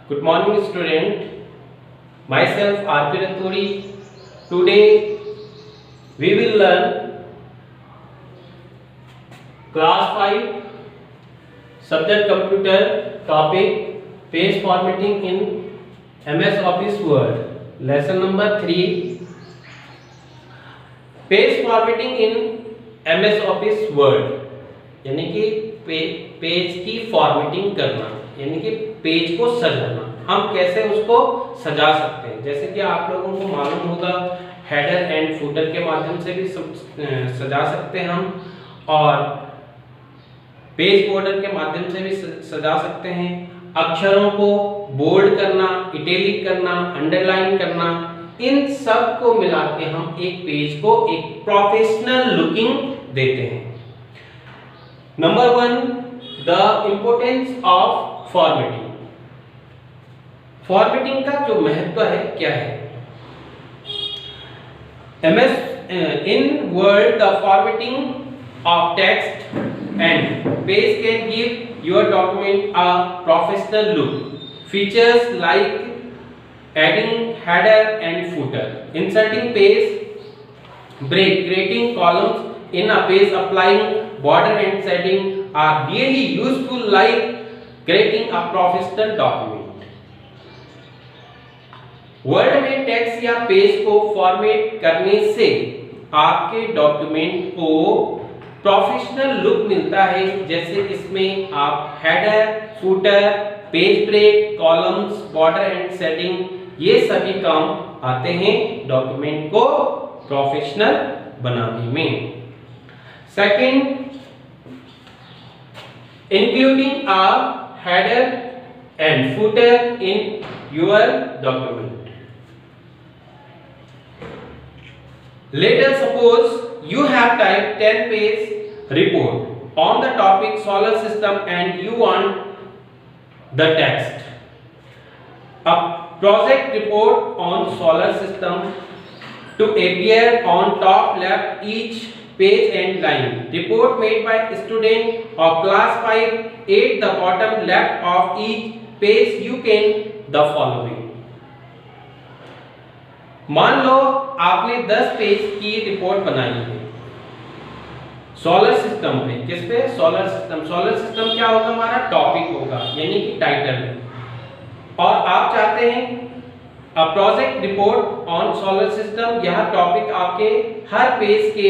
Good morning, student. Myself R.P. Rathori. Today we will learn class 5 subject computer topic page formatting in MS Office Word. Lesson number 3 page formatting in MS Office Word, यानी कि page की formatting करना, यानी कि page को सजाना। हम कैसे उसको सजा सकते हैं, जैसे कि आप लोगों को मालूम होगा हेडर एंड फुटर के माध्यम से भी सजा सकते हैं हम, और पेज बॉर्डर के माध्यम से भी सजा सकते हैं। अक्षरों को बोल्ड करना, इटैलिक करना, अंडरलाइन करना, इन सब को मिला के हम एक पेज को एक प्रोफेशनल लुकिंग देते हैं। Number 1, the importance of formatting. Formatting का जो महत्व है क्या है? MS in Word, the formatting of text and page can give your document a professional look. Features like adding header and footer, inserting page break, creating columns in a page, applying border and setting are really useful, like creating a professional document. Word में text या page को format करने से आपके document को professional look मिलता है। जैसे इसमें आप header, footer, page break, columns, border and setting, ये सभी काम आते हैं डॉक्यूमेंट को प्रोफेशनल बनाने में। Second, including a header and footer in your document. Let us suppose you have typed 10-page report on the topic solar system and you want the text. A project report on solar system to appear on top left each page and line. Report made by student of class 5 at the bottom left of each page. You can the following. मान लो आपने 10 page की report बनाई है solar system पे। किस पे? Solar system. Solar system क्या होगा? हमारा टॉपिक होगा, यानी कि टाइटल। और आप चाहते हैं अ project report on solar system, यह टॉपिक आपके हर पेज के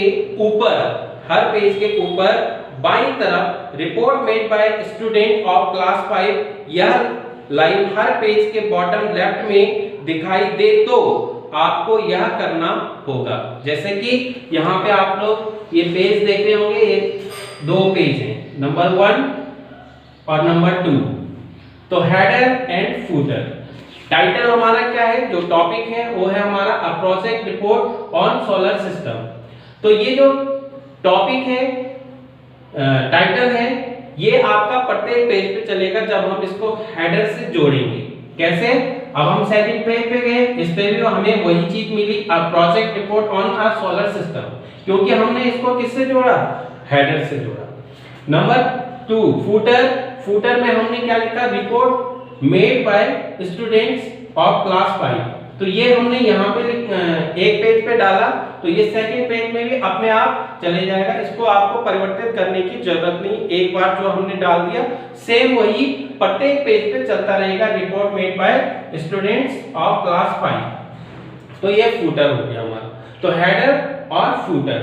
ऊपर बाईं तरफ report made by student of class 5, यह लाइन हर पेज के बॉटम लेफ्ट में दिखाई दे तो आपको यह करना होगा। जैसे कि यहाँ पे आप लोग ये पेज देख रहे होंगे, ये 2 पेज हैं, नंबर 1 और नंबर 2। तो हेडर एंड फुटर। टाइटल हमारा क्या है? जो टॉपिक है वो है हमारा अ project report on solar system. तो ये जो टॉपिक है, टाइटल है, ये आपका प्रत्येक पेज पे चलेगा जब हम इसको हेडर से जोड़ेंगे। कैसे? अब हम सेकंड पेज पे गए, इस पे भी हमें वही चीज मिली, a project report on a solar system, क्योंकि हमने इसको किससे जोड़ा? हेडर से जोड़ा। Number 2, footer. फुटर में हमने क्या लिखा? Report made by students of class 5। तो ये हमने यहाँ पे एक पेज पे डाला, तो ये सेकंड पेज में भी अपने आप चले जाएगा। इसको आपको परिवर्तित करने की जरूरत नहीं, एक बार जो हमने डाल दिया सेम वही प्रत्येक पेज पे चलता रहेगा, report made by students of class 5। तो ये फुटर हो गया हमारा। तो हेडर और फुटर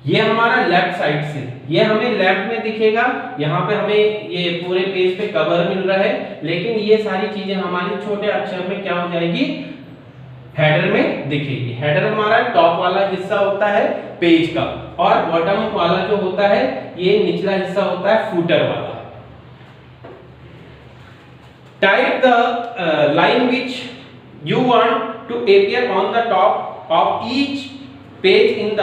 ये हमारा लेफ्ट साइड से, ये हमें लेफ्ट में दिखेगा, यहाँ पे हमें ये पूरे पेज पे कवर मिल रहा है, लेकिन ये सारी चीजें हमारी छोटे अक्षर में क्या हो जाएगी? हेडर में दिखेगी। हेडर हमारा टॉप वाला हिस्सा होता है पेज का, और बॉटम वाला जो होता है ये निचला हिस्सा होता है फुटर वाला। Type the line which you want to appear on the top of each page in the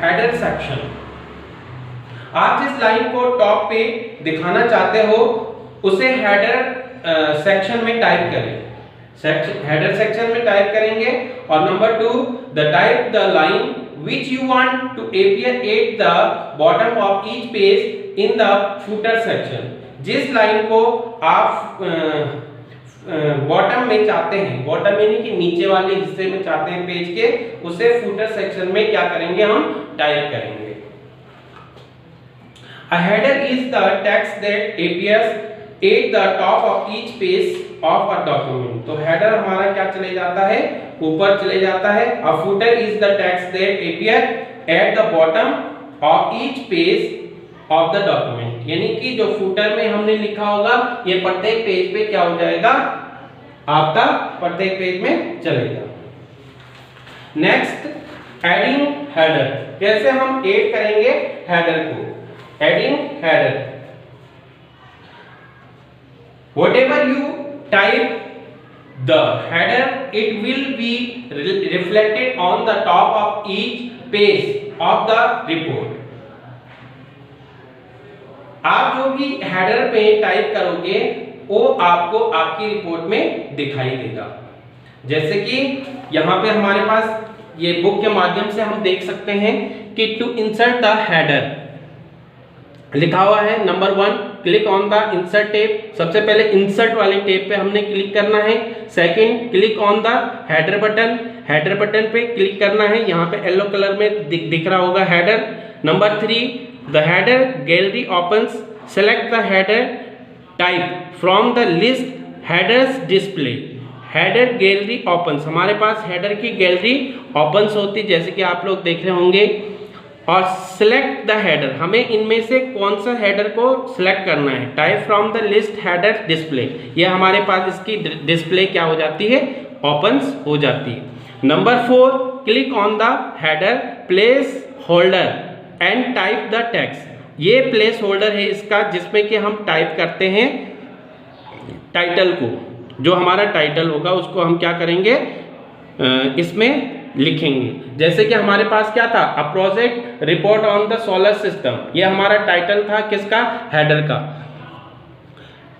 header section. आप जिस लाइन को टॉप पे दिखाना चाहते हो उसे हेडर सेक्शन में टाइप करें। हेडर सेक्शन में टाइप करेंगे। और number 2, the type the line which you want to appear at the bottom of each page in the footer section. जिस लाइन को आप बॉटम में चाहते हैं, बॉटम में नहीं कि नीचे वाले हिस्से में चाहते हैं पेज के, उसे फुटर सेक्शन में क्या करेंगे, हम टाइप करेंगे। A header is the text that appears at the top of each page of a document। तो header हमारा क्या चले जाता है, ऊपर चले जाता है। A footer is the text that appear at the bottom of each page of the document। यानी कि जो footer में हमने लिखा होगा ये प्रत्येक पेज पे क्या हो जाएगा, आपका प्रत्येक पेज में चलेगा। Next, adding header. कैसे हम ऐड करेंगे हेडर को, adding header. Whatever you type the header, it will be reflected on the top of each page of the report। आप जो भी हेडर पे टाइप करोगे वो आपको आपकी रिपोर्ट में दिखाई देगा। जैसे कि यहाँ पे हमारे पास ये बुक के माध्यम से हम देख सकते हैं कि टू इंसर्ट द हेडर लिखा हुआ है। Number 1, click on the insert tab. सबसे पहले इंसर्ट वाले टैब पे हमने क्लिक करना है। Second, click on the header button. Header button पे क्लिक करना है, यहाँ पे येलो कलर में दिख रहा होगा header. Number 3, the header gallery opens. Select the header type from the list headers display. Header gallery opens, हमारे पास हेडर की गैलरी ओपन्स होती जैसे कि आप लोग देख रहे होंगे। और सिलेक्ट द हेडर, हमें इनमें से कौन सा हेडर को सिलेक्ट करना है। Type from the list header display, ये हमारे पास इसकी डिस्प्ले क्या हो जाती है, ओपन्स हो जाती है। Number 4, click on the header place holder and type the text. ये प्लेस होल्डर है इसका, जिसमें कि हम टाइप करते हैं टाइटल को, जो हमारा टाइटल होगा उसको हम क्या करेंगे, इसमें लिखेंगे। जैसे कि हमारे पास क्या था, अ project report on the solar system, ये हमारा टाइटल था किसका, हेडर का।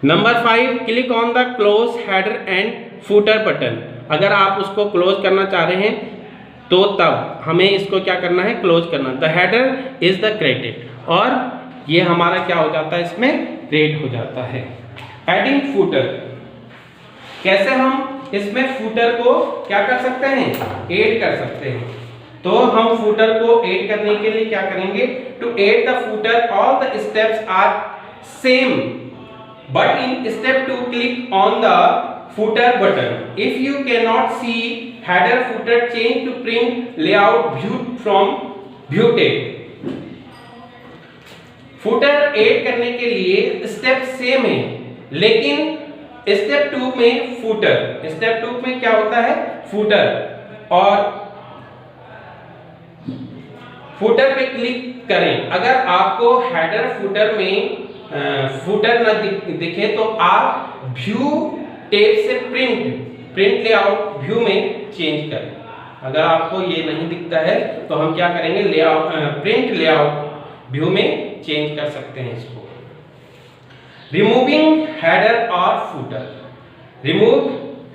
Number 5, click on the close header and footer button. अगर आप उसको क्लोज करना चाह रहे हैं तो तब हमें इसको क्या करना है, क्लोज करना। The header is the credit, और ये हमारा क्या हो जाता है, इसमें क्रिएट हो जाता है। एडिंग फुटर, कैसे हम इसमें फुटर को क्या कर सकते हैं, ऐड कर सकते हैं। तो हम फुटर को ऐड करने के लिए क्या करेंगे, to add the footer all the steps are same but in step 2 click on the footer button. If you can not see header footer change to print layout view from view tab. Footer add करने के लिए step same है, लेकिन step 2 में footer, step 2 में क्या होता है, फुटर। और फुटर पे क्लिक करें। अगर आपको हेडर फुटर में फुटर न दिखे तो आप व्यू टैब से प्रिंट लेआउट व्यू में चेंज करें। अगर आपको ये नहीं दिखता है तो हम क्या करेंगे, लेआउट प्रिंट लेआउट व्यू में चेंज कर सकते हैं इसको। रिमूविंग हेडर और footer, remove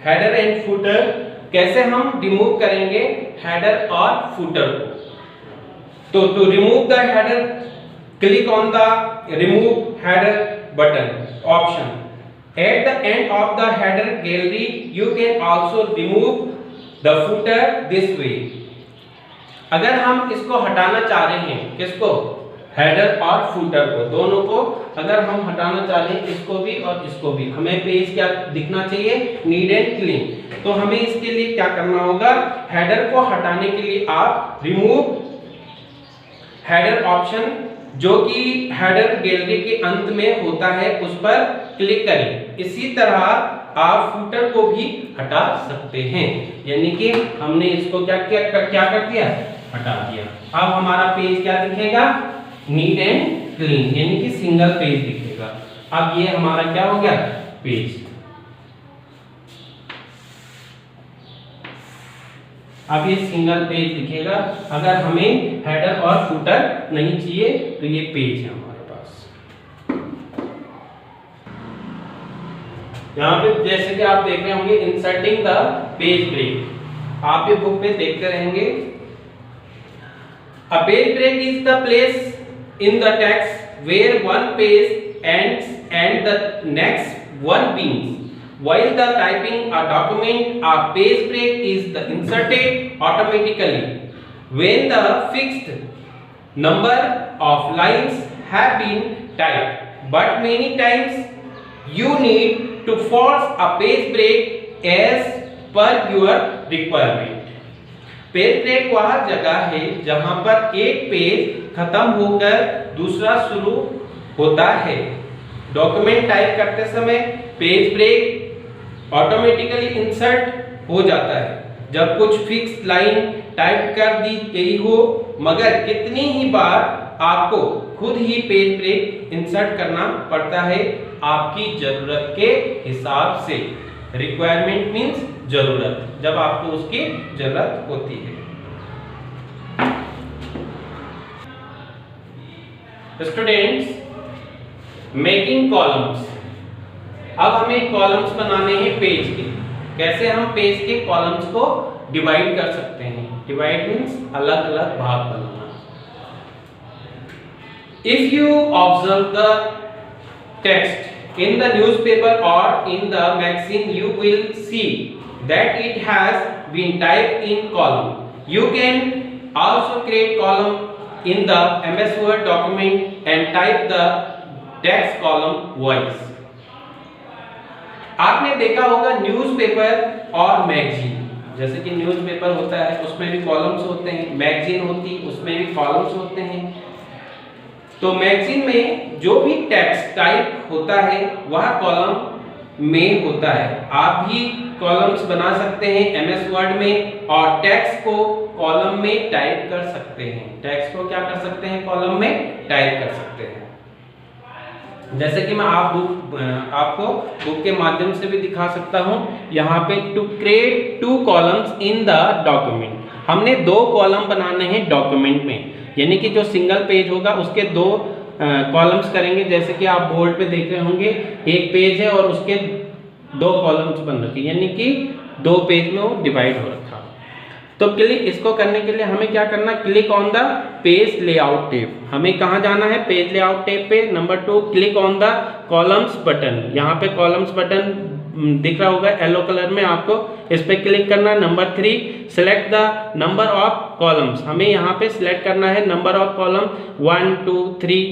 header and footer, कैसे हम रिमूव करेंगे हेडर और फुटर को। तो to remove the header click on the remove header button option. At the end of the header gallery you can also remove the footer this way. अगर हम इसको हटाना चाह रहे हैं, किसको, हेडर और फुटर को, दोनों को अगर हम हटाना चाह रहे हैं, इसको भी और इसको भी, हमें पेज क्या दिखना चाहिए, नीट एंड क्लीन। तो हमें इसके लिए क्या करना होगा, हेडर को हटाने के लिए आप रिमूव हेडर ऑप्शन, जो कि हेडर गैलरी के अंत में होता है, उस पर क्लिक करें। इसी तरह आप फुटर को भी हटा सकते हैं, यानी कि हमने इसको क्या कर दिया, हटा दिया। अब हमारा पेज क्या दिखेगा, नीट एंड क्लीन, यानी कि सिंगल पेज दिखेगा। अब ये हमारा क्या हो गया, पेज। अब ये सिंगल पेज दिखेगा। अगर हमें हेडर और फुटर नहीं चाहिए तो ये पेज है हमारे पास। यहाँ पे जैसे कि आप देख रहे होंगे, इंसर्टिंग द पेज ब्रेक, आप ये बुक में देखते रहेंगे। A page break is the place in the text where one page ends and the next one begins. while the typing a document, a page break is inserted automatically when the fixed number of lines have been typed, but many times you need to force a page break as per your requirement. Page break वह जगह है जहां पर एक page खत्म होकर दूसरा शुरू होता है। डॉक्यूमेंट टाइप करते समय पेज ब्रेक ऑटोमेटिकली इंसर्ट हो जाता है जब कुछ फिक्स लाइन टाइप कर दी गई हो, मगर कितनी ही बार आपको खुद ही पेज ब्रेक इंसर्ट करना पड़ता है आपकी जरूरत के हिसाब से। रिक्वायरमेंट मींस जरूरत, जब आपको उसकी जरूरत होती है। Students, making columns. अब हमें कॉलम्स बनाने हैं पेज के। कैसे हम पेज के कॉलम्स को डिवाइड कर सकते हैं? डिवाइड मींस अलग अलग भाग बनाना। If you observe the text in the newspaper or in the magazine, you will see that it has been typed in column. You can also create column in the MS Word document and type the text column voice. आपने देखा होगा newspaper और magazine, जैसे कि newspaper होता है उसमें भी कॉलम्स होते हैं, मैगजीन होती उसमें भी कॉलम्स होते हैं। तो मैगजीन में जो भी टेक्स्ट टाइप होता है वह कॉलम में होता है। आप भी कॉलम्स बना सकते हैं एमएस वर्ड में और टेक्स्ट को कॉलम में टाइप कर सकते हैं। टेक्स्ट को क्या कर सकते हैं? कॉलम में टाइप कर सकते हैं। जैसे कि मैं आपको बुक के माध्यम से भी दिखा सकता हूं। यहाँ पे to create 2 columns in the document, हमने 2 कॉलम बनाने हैं डॉक्यूमेंट में, यानी कि जो सिंगल पेज होगा उसके 2 कॉलम्स करेंगे। जैसे कि आप बोर्ड पे देख रहे होंगे, एक पेज है और उसके 2 कॉलम्स बन रखे, यानी कि 2 पेज में वो डिवाइड हो रखा। तो क्लिक इसको करने के लिए हमें क्या करना? Click on the page layout tab. हमें कहाँ जाना है? पेज लेआउट टैब पे। Number 2, click on the columns button. यहाँ पे कॉलम्स बटन दिख रहा होगा येलो कलर में, आपको इस पे क्लिक करना। Number 3, select the number of columns. हमें यहाँ पे सिलेक्ट करना है नंबर ऑफ कॉलम 1 2 3,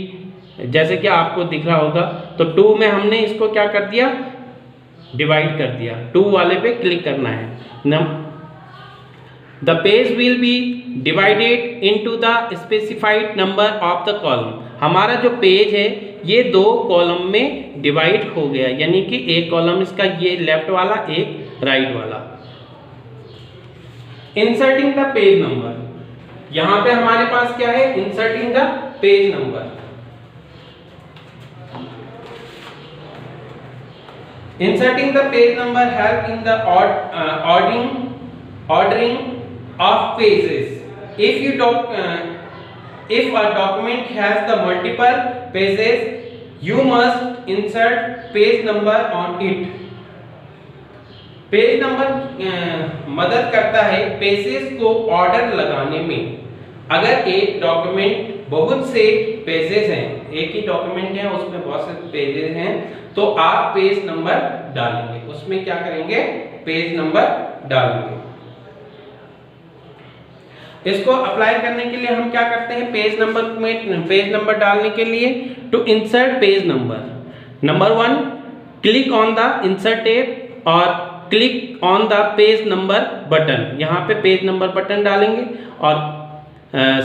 जैसे कि आपको दिख रहा होगा। तो 2 में हमने इसको क्या कर दिया? डिवाइड कर दिया। 2 वाले पे क्लिक करना है। The page will be divided into the specified number of the column. हमारा जो पेज है ये 2 कॉलम में डिवाइड हो गया, यानी कि एक कॉलम इसका ये लेफ्ट वाला, एक राइट वाला। इंसर्टिंग द पेज नंबर, यहां पे हमारे पास क्या है? Inserting the page number. Inserting the page number help in the ordering of pages. If a document has the multiple pages, you must insert page number on it. Page number मदद करता है pages को order लगाने में। अगर एक document बहुत से पेजेस हैं, एक ही डॉक्यूमेंट है उसमें बहुत से पेजेस हैं, तो आप पेज नंबर डालेंगे। उसमें क्या करेंगे? पेज नंबर डालेंगे। इसको अप्लाई करने के लिए हम क्या करते हैं? पेज नंबर डालने के लिए to insert page number, number 1, click on the insert tab और click on the page number button. यहाँ पे पेज नंबर बटन डालेंगे और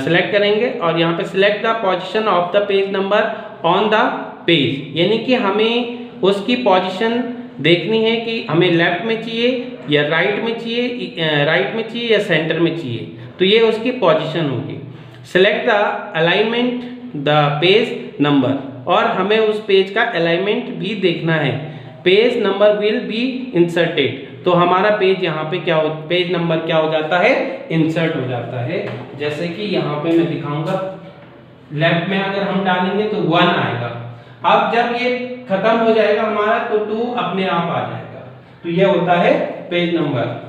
सिलेक्ट करेंगे और यहाँ पे select the position of the page number on the page, यानी कि हमें उसकी पोजीशन देखनी है कि हमें लेफ्ट में चाहिए या राइट में चाहिए या सेंटर में चाहिए, तो ये उसकी पोजीशन होगी। Select the alignment the page number, और हमें उस पेज का अलाइनमेंट भी देखना है। Page number will be inserted, तो हमारा पेज यहाँ पे पेज नंबर क्या हो जाता है? इंसर्ट हो जाता है। जैसे कि यहाँ पे मैं दिखाऊंगा, लेफ्ट में अगर हम डालेंगे तो 1 आएगा। अब जब ये खत्म हो जाएगा हमारा तो 2 अपने आप आ जाएगा। तो ये होता है पेज नंबर।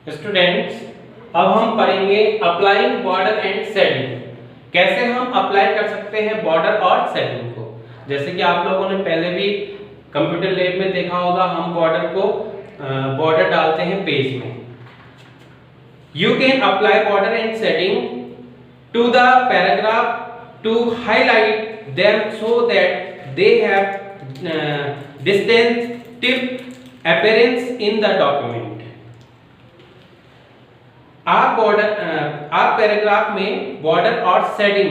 स्टूडेंट्स, अब हम पढ़ेंगे अप्लाइंग बॉर्डर एंड शेडिंग। कैसे हम अप्लाई कर सकते हैं बॉर्डर और सेटिंग को। जैसे कि आप लोगों ने पहले भी कंप्यूटर लैब में देखा होगा, हम बॉर्डर डालते हैं पेज में। You can apply border and setting to the paragraph to highlight them so that they have distinctive appearance in the document. आप पैराग्राफ में बॉर्डर और सेटिंग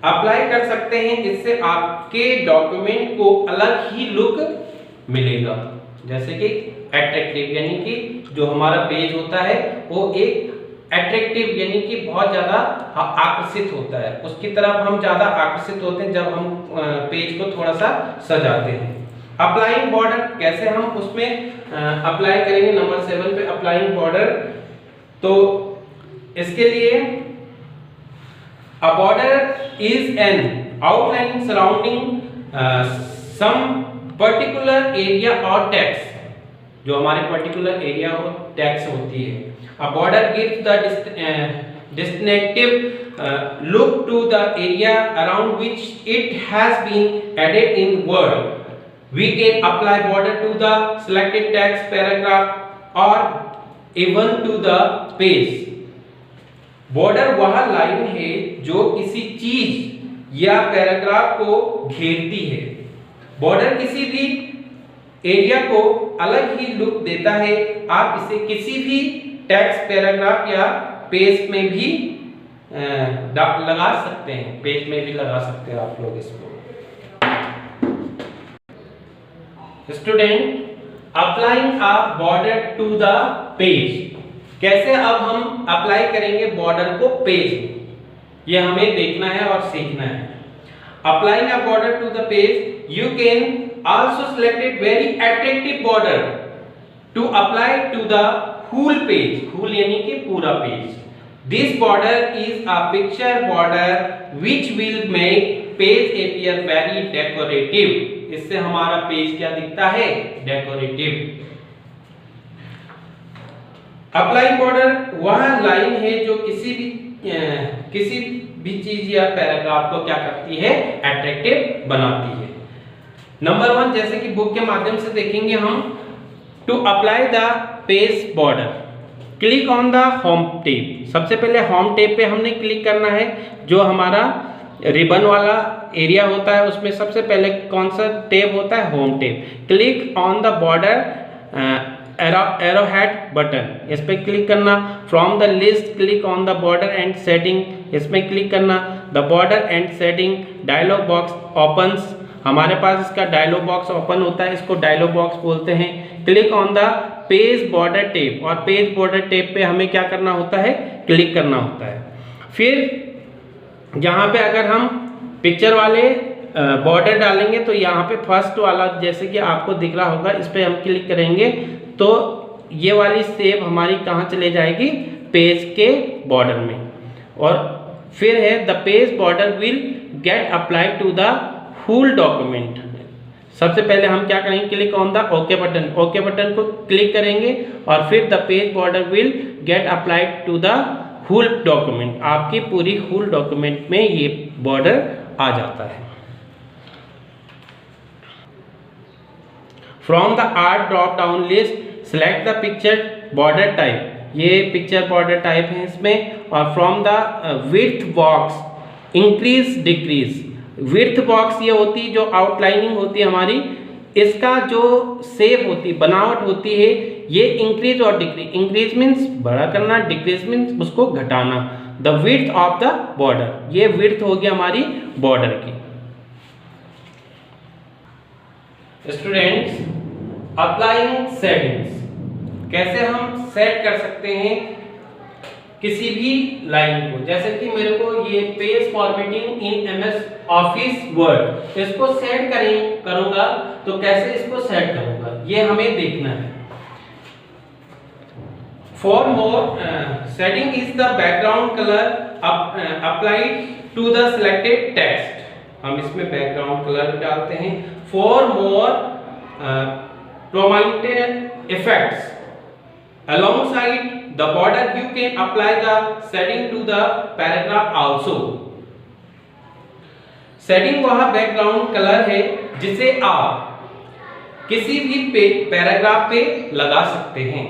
अप्लाई कर सकते हैं, इससे आपके डॉक्यूमेंट को अलग ही लुक मिलेगा। जैसे कि अट्रैक्टिव, यानी कि जो हमारा पेज होता है वो एक अट्रैक्टिव यानी कि बहुत ज्यादा आकर्षित होता है, उसकी तरफ हम ज्यादा आकर्षित होते हैं जब हम पेज को थोड़ा सा सजाते हैं। अप्लाइंग बॉर्डर, कैसे हम उसमें अप्लाई करेंगे, नंबर 7 पे अप्लाइंग बॉर्डर। तो इसके लिए a border is an outline surrounding some particular area or text, जो हमारे पर्टिकुलर एरिया और टेक्स्ट होती है। A border gives the distinctive look to the area around which it has been added in word. We can apply border to the selected text, paragraph or even to the page. Border वह line है जो किसी चीज या paragraph को घेरती है। Border किसी भी एरिया को अलग ही लुक देता है। आप इसे किसी भी टेक्स्ट, पैराग्राफ या पेज में भी लगा सकते हैं, पेज में भी लगा सकते हैं आप लोग इसको। Student, applying a border to the page, कैसे अब हम अप्लाई करेंगे बॉर्डर को पेज में, ये हमें देखना है और सीखना है। Applying a border to the page, you can also select a very attractive border to apply to the whole page. Whole यानी कि पूरा page. This border is a picture border which will make page appear very decorative. इससे हमारा page क्या दिखता है, decorative. Apply border वह line है जो किसी भी चीज या पैराग्राफ को क्या करती है, अट्रैक्टिव बनाती है। नंबर 1, जैसे कि बुक के माध्यम से देखेंगे हम। To apply the page border, click on the home tab. सबसे पहले होम टैब पे हमने क्लिक करना है। जो हमारा रिबन वाला एरिया होता है उसमें सबसे पहले कौन सा टैब होता है, home tab. Click on the border arrow head button, इस पे क्लिक करना। From the list click on the border and setting, इसमें क्लिक करना। The border and setting dialog box opens, हमारे पास इसका डायलॉग बॉक्स ओपन होता है, इसको डायलॉग बॉक्स बोलते हैं। Click on the page border tab, और पेज बॉर्डर टैब पे हमें क्या करना होता है, क्लिक करना होता है। फिर यहाँ पे अगर हम पिक्चर वाले बॉर्डर डालेंगे तो यहाँ पे फर्स्ट वाला जैसे कि आपको दिख रहा होगा, इस पे हम क्लिक करेंगे तो ये वाली सेव हमारी कहाँ चले जाएगी, पेज के बॉर्डर में। और फिर है the page border will get applied to the whole document. सबसे पहले हम क्या करेंगे, click on the okay button, okay button को क्लिक करेंगे और फिर the page border will get applied to the whole document. आपकी पूरी होल डॉक्यूमेंट में ये बॉर्डर आ जाता है। From the art drop down list select the picture border type, ये पिक्चर बॉर्डर टाइप है इसमें। और from the width box increase decrease, width box ये होती है जो आउटलाइनिंग होती है हमारी, इसका जो शेप होती है, बनावट होती है, ये इंक्रीज और डिक्रीज। इंक्रीज मीन्स बड़ा करना, डिक्रीज मीन्स उसको घटाना। The width of the border, ये विड्थ होगी हमारी बॉर्डर की। स्टूडेंट्स, अप्लाइंग सेटिंग्स, कैसे हम सेट कर सकते हैं किसी भी लाइन को। जैसे कि मेरे को ये page formatting in MS office word, इसको सेट करूंगा तो कैसे इसको सेट करूंगा ये हमें देखना है। For more setting is the background colour applied to the selected text, हम इसमें बैकग्राउंड कलर डालते हैं। For more prominent effects alongside the border, you can apply the setting to the paragraph also. Shading वह background colour है जिसे आप किसी भी पैराग्राफ पे लगा सकते हैं।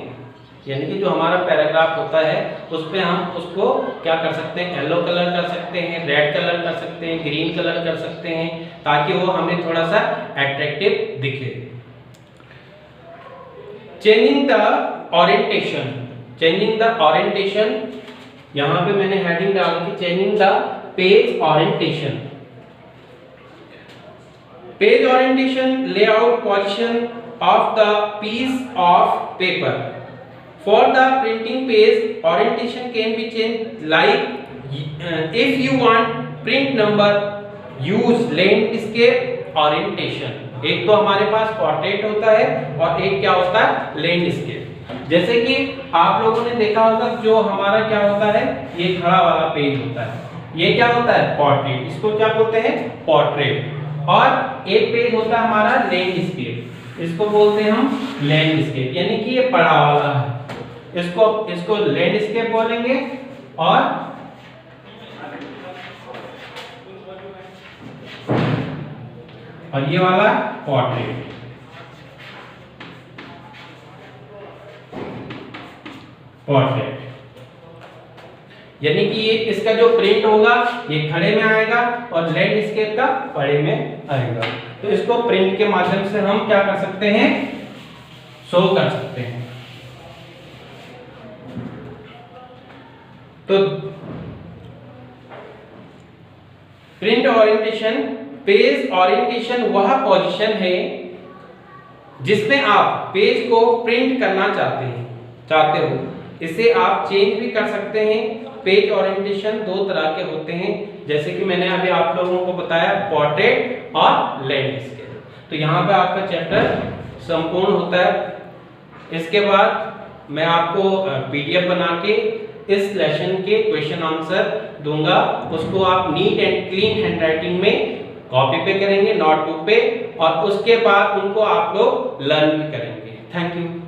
यानी कि जो हमारा पैराग्राफ होता है उस पे हम उसको क्या कर सकते हैं, येलो कलर कर सकते हैं, रेड कलर कर सकते हैं, ग्रीन कलर कर सकते हैं, ताकि वो हमें थोड़ा सा अट्रैक्टिव दिखे। Changing the orientation, changing the orientation, यहाँ पे मैंने हेडिंग डाल दी changing the page orientation. Page orientation, layout, position of the piece of paper. For the printing page, orientation can be changed like if you want print number, use landscape orientation. एक तो हमारे पास portrait होता है और एक क्या होता है, लैंडस्केप। जैसे कि आप लोगों ने देखा होगा जो हमारा क्या होता है, ये खड़ा वाला पेज होता है, ये क्या होता है, पोर्ट्रेट, इसको क्या बोलते हैं, पोर्ट्रेट। और एक पेज होता है हमारा लैंडस्केप, इसको बोलते हैं हम लैंडस्केप, यानी कि ये बड़ा वाला है, इसको लैंडस्केप बोलेंगे। और ये वाला पोर्ट्रेट। पोर्ट्रेट यानी कि ये इसका जो प्रिंट होगा ये खड़े में आएगा और लैंडस्केप का बड़े में आएगा। तो इसको प्रिंट के माध्यम से हम क्या कर सकते हैं, शो कर सकते हैं। तो प्रिंट ओरिएंटेशन, पेज ओरिएंटेशन वह पोजीशन है जिसमें आप पेज को प्रिंट करना चाहते हो। इसे आप चेंज भी कर सकते हैं। पेज ओरिएंटेशन दो तरह के होते हैं, जैसे कि मैंने अभी आप लोगों को बताया, पोर्ट्रेट और लैंडस्केप। तो यहाँ पे आपका चैप्टर संपूर्ण होता है। इसके बाद मैं आपको पीडीएफ बना के इस लेसन के क्वेश्चन आंसर दूंगा, उसको आप नीट एंड क्लीन हैंडराइटिंग में कॉपी पे करेंगे, नोटबुक पे, और उसके बाद उनको आप लोग लर्न भी करेंगे। Thank you.